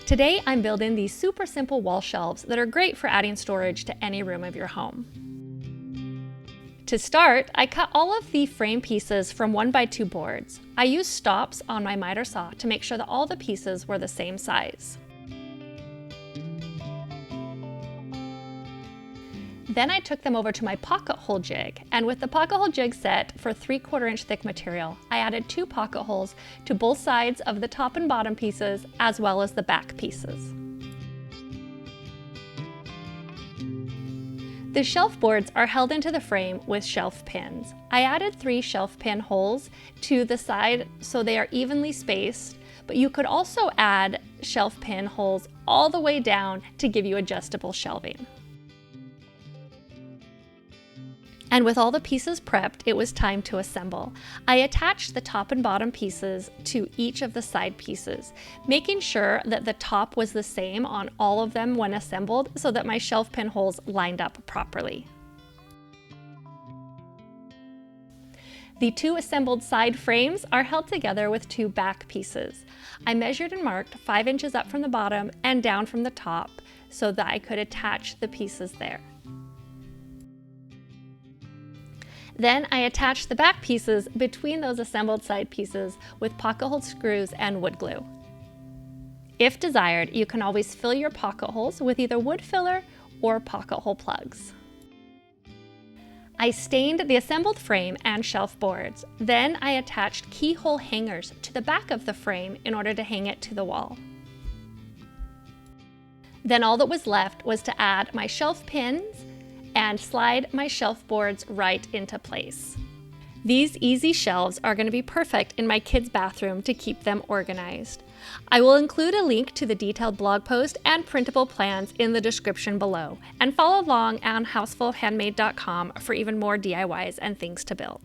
Today I'm building these super simple wall shelves that are great for adding storage to any room of your home. To start, I cut all of the frame pieces from 1x2 boards. I used stops on my miter saw to make sure that all the pieces were the same size. Then I took them over to my pocket hole jig, and with the pocket hole jig set for 3/4 inch thick material, I added 2 pocket holes to both sides of the top and bottom pieces as well as the back pieces. The shelf boards are held into the frame with shelf pins. I added 3 shelf pin holes to the side so they are evenly spaced, but you could also add shelf pin holes all the way down to give you adjustable shelving. And with all the pieces prepped, it was time to assemble. I attached the top and bottom pieces to each of the side pieces, making sure that the top was the same on all of them when assembled so that my shelf pin holes lined up properly. The 2 assembled side frames are held together with 2 back pieces. I measured and marked 5 inches up from the bottom and down from the top so that I could attach the pieces there. Then I attached the back pieces between those assembled side pieces with pocket hole screws and wood glue. If desired, you can always fill your pocket holes with either wood filler or pocket hole plugs. I stained the assembled frame and shelf boards. Then I attached keyhole hangers to the back of the frame in order to hang it to the wall. Then all that was left was to add my shelf pins and slide my shelf boards right into place. These easy shelves are going to be perfect in my kids' bathroom to keep them organized. I will include a link to the detailed blog post and printable plans in the description below, and follow along on housefulhandmade.com for even more DIYs and things to build.